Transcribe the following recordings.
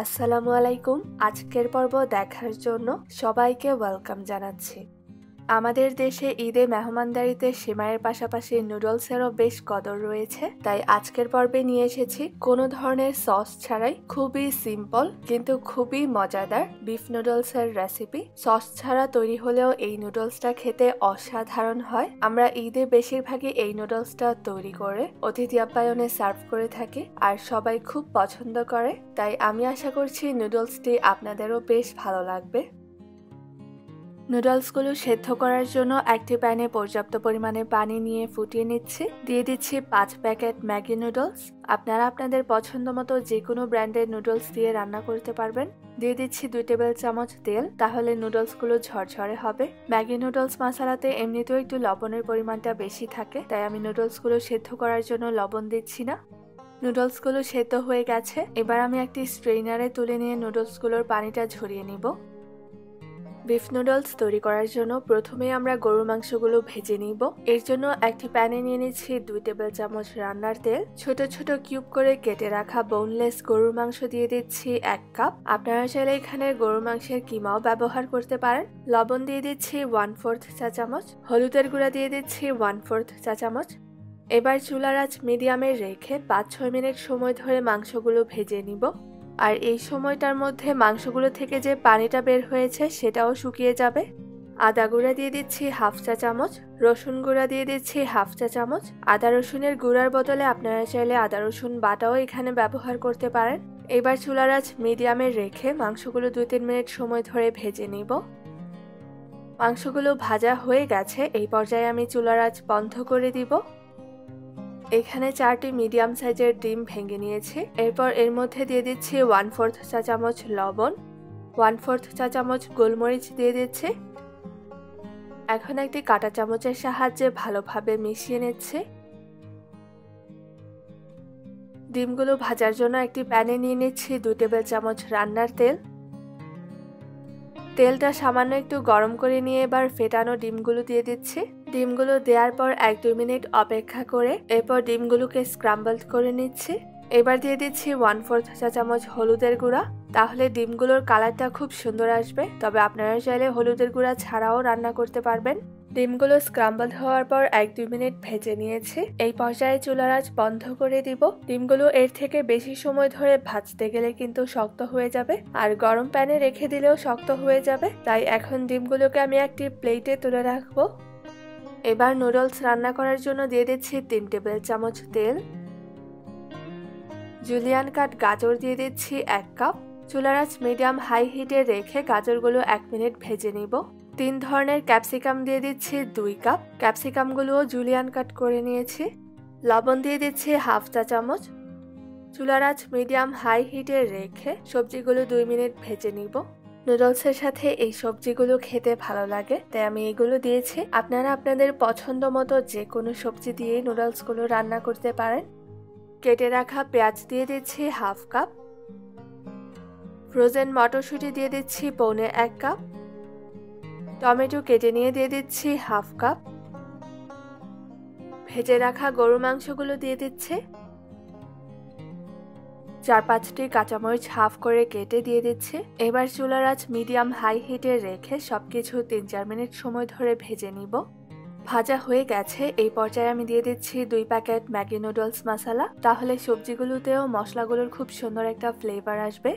আসসালামু আলাইকুম। আজকের পর্ব দেখার জন্য সবাইকে ওয়েলকাম জানাচ্ছি। আমাদের দেশে ঈদে মেহমানদারিতে সেমাইয়ের পাশাপাশি নুডলসেরও বেশ কদর রয়েছে, তাই আজকের পর্বে নিয়ে এসেছি কোনো ধরনের সস ছাড়াই খুবই সিম্পল কিন্তু খুবই মজাদার বিফ নুডলসের রেসিপি। সস ছাড়া তৈরি হলেও এই নুডলসটা খেতে অসাধারণ হয়। আমরা ঈদে বেশিরভাগই এই নুডলসটা তৈরি করে অতিথি আপ্যায়নে সার্ভ করে থাকি আর সবাই খুব পছন্দ করে, তাই আমি আশা করছি নুডলসটি আপনাদেরও বেশ ভালো লাগবে। নুডলসগুলো সেদ্ধ করার জন্য একটি প্যানে পর্যাপ্ত পরিমাণে পানি নিয়ে ফুটিয়ে নিচ্ছি। দিয়ে দিচ্ছি 5 প্যাকেট ম্যাগি নুডলস। আপনারা আপনাদের পছন্দ মতো যে কোনো ব্র্যান্ডের নুডলস দিয়ে রান্না করতে পারবেন। দিয়ে দিচ্ছি 2 টেবিল চামচ তেল, তাহলে নুডলসগুলো ঝরঝরে হবে। ম্যাগি নুডলস মশলাতে এমনিতেও একটু লবণের পরিমাণটা বেশি থাকে, তাই আমি নুডলসগুলো সেদ্ধ করার জন্য লবণ দিচ্ছি না। নুডলসগুলো সেদ্ধ হয়ে গেছে, এবার আমি একটি স্ট্রেইনারে তুলে নিয়ে নুডলসগুলোর পানিটা ঝরিয়ে নিব। বিফ নুডলস তৈরি করার জন্য প্রথমে আমরা গরুর মাংসগুলো ভেজে নিব। এর জন্য একটি প্যানে নিয়ে নিচ্ছি 2 টেবিল চামচ রান্নার তেল। ছোট ছোট কিউব করে কেটে রাখা বোনলেস গরুর মাংস দিয়ে দিচ্ছি 1 কাপ। আপনারা চাইলে এখানে গরুর মাংসের কিমাও ব্যবহার করতে পারেন। লবণ দিয়ে দিচ্ছি 1/4 চা চামচ। হলুদের গুঁড়া দিয়ে দিচ্ছি 1/4 চা চামচ। এবার চুলার আঁচ মিডিয়ামে রেখে 5-6 মিনিট সময় ধরে মাংসগুলো ভেজে নিব। আর এই সময়টার মধ্যে মাংসগুলো থেকে যে পানিটা বের হয়েছে সেটাও শুকিয়ে যাবে। আদা গুঁড়া দিয়ে দিচ্ছি 1/2 চা চামচ। রসুন গুঁড়া দিয়ে দিচ্ছি 1/2 চা চামচ। আদা রসুনের গুঁড়ার বদলে আপনারা চাইলে আদা রসুন বাটাও এখানে ব্যবহার করতে পারেন। এবার চুলার আঁচ মিডিয়ামে রেখে মাংসগুলো 2-3 মিনিট সময় ধরে ভেজে নিব। মাংসগুলো ভাজা হয়ে গেছে, এই পর্যায়ে আমি চুলার আঁচ বন্ধ করে দিব। এখানে 4টি মিডিয়াম সাইজের ডিম ভেঙে নিয়েছি। এরপর এর মধ্যে দিয়ে দিচ্ছি 1/4 চা চামচ লবণ, 1/4 চা চামচ গোলমরিচ দিয়ে দিচ্ছি। এখন একটি কাঁটা চামচের সাহায্যে ভালোভাবে মিশিয়ে নিচ্ছি। ডিমগুলো ভাজার জন্য একটি প্যানে নিয়ে নিচ্ছি 2 টেবিল চামচ রান্নার তেল। তেলটা সামান্য একটু গরম করে নিয়ে এবার ফেটানো ডিমগুলো দিয়ে দিচ্ছি। ডিমগুলো দেওয়ার পর 1-2 মিনিট অপেক্ষা করে এরপর ডিমগুলোকে স্ক্রাম্বল করে নিচ্ছি। এবার দিয়ে দিচ্ছি 1/4 চা চামচ হলুদের গুঁড়া, তাহলে ডিমগুলোর কালারটা খুব সুন্দর আসবে। তবে আপনারা চাইলে হলুদের গুঁড়া ছাড়াও রান্না করতে পারবেন। ডিমগুলো স্ক্রাম্বল হওয়ার পর 1-2 মিনিট ভেজে নিয়েছি। এই পর্যায়ে চুলার আঁচ বন্ধ করে দিব। ডিমগুলো এর থেকে বেশি সময় ধরে ভাজতে গেলে কিন্তু শক্ত হয়ে যাবে, আর গরম প্যানে রেখে দিলেও শক্ত হয়ে যাবে। তাই এখন ডিমগুলোকে আমি একটি প্লেটে তুলে রাখবো। এবার নুডলস রান্না করার জন্য দিয়ে দিচ্ছি 3 টেবিল চামচ তেল। জুলিয়ান কাট গাজর দিয়ে দিচ্ছি 1 কাপ। চুলার আঁচ মিডিয়াম হাই হিটে রেখে গাজরগুলো 1 মিনিট ভেজে নিব। 3 ধরনের ক্যাপসিকাম দিয়ে দিচ্ছি 2 কাপ। ক্যাপসিকামগুলোও জুলিয়ান কাট করে নিয়েছি। লবণ দিয়ে দিচ্ছি 1/2 চা চামচ। চুলার আঁচ মিডিয়াম হাই হিটে রেখে সবজিগুলো 2 মিনিট ভেজে নিব। নুডলসের সাথে এই সবজিগুলো খেতে ভালো লাগে, তাই আমি এগুলো দিয়েছি। আপনারা আপনাদের পছন্দ মতো যে কোনো সবজি দিয়ে নুডলসগুলো রান্না করতে পারেন। কেটে রাখা পেঁয়াজ দিয়ে দিচ্ছি 1/2 কাপ। ফ্রোজেন মটরশুঁটি দিয়ে দিচ্ছি 1/4 কাপ। টমেটো কেটে নিয়ে দিয়ে দিচ্ছি 1/2 কাপ। ভেজে রাখা গরুর মাংসগুলো দিয়ে দিচ্ছি। 4-5টি কাঁচামরিচ হাফ করে কেটে দিয়ে দিচ্ছি। এবার চুলার আঁচ মিডিয়াম হাই হিটে রেখে সবকিছু 3-4 মিনিট সময় ধরে ভেজে নিব। ভাজা হয়ে গেছে, এই পর্যায়ে আমি দিয়ে দিচ্ছি 2 প্যাকেট ম্যাগি নুডলস মশলা, তাহলে সবজিগুলোতেও মশলাগুলোর খুব সুন্দর একটা ফ্লেভার আসবে।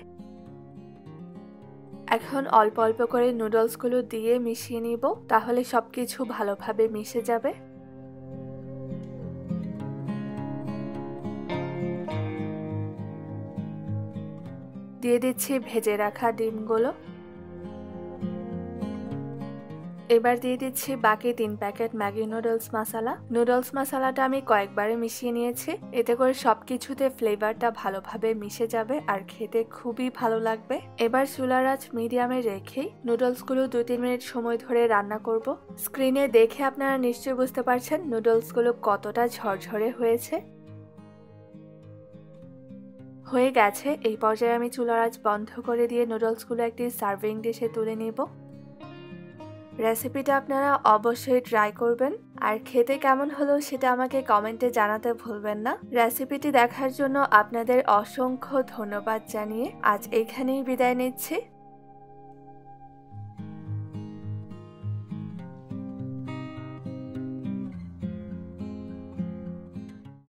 এখন অল্প অল্প করে নুডলসগুলো দিয়ে মিশিয়ে নিব, তাহলে সবকিছু ভালোভাবে মিশে যাবে। দিয়ে দিচ্ছি ভেজে রাখা ডিমগুলো। এবার দিয়ে দিচ্ছি বাকি 3 প্যাকেট ম্যাগি নুডলস মশলা। নুডলস মশলাটা আমি কয়েকবারে মিশিয়ে নিয়েছি, এতে করে সবকিছুতে ফ্লেভারটা ভালোভাবে মিশে যাবে আর খেতে খুবই ভালো লাগবে। এবার চুলার আঁচ মিডিয়ামে রেখে নুডলসগুলো 2-3 মিনিট সময় ধরে রান্না করব। স্ক্রিনে দেখে আপনারা নিশ্চয়ই বুঝতে পারছেন নুডলসগুলো কতটা ঝরঝরে হয়েছে। হয়ে গেছে, এই পর্যায়ে আমি চুলার আঁচ বন্ধ করে দিয়ে নুডলসগুলো একটি সার্ভিং ডিশে তুলে নিব। রেসিপিটা আপনারা অবশ্যই ট্রাই করবেন, আর খেতে কেমন হলো সেটা আমাকে কমেন্টে জানাতে ভুলবেন না। রেসিপিটি দেখার জন্য আপনাদের অসংখ্য ধন্যবাদ জানিয়ে আজ এখানেই বিদায় নিচ্ছি।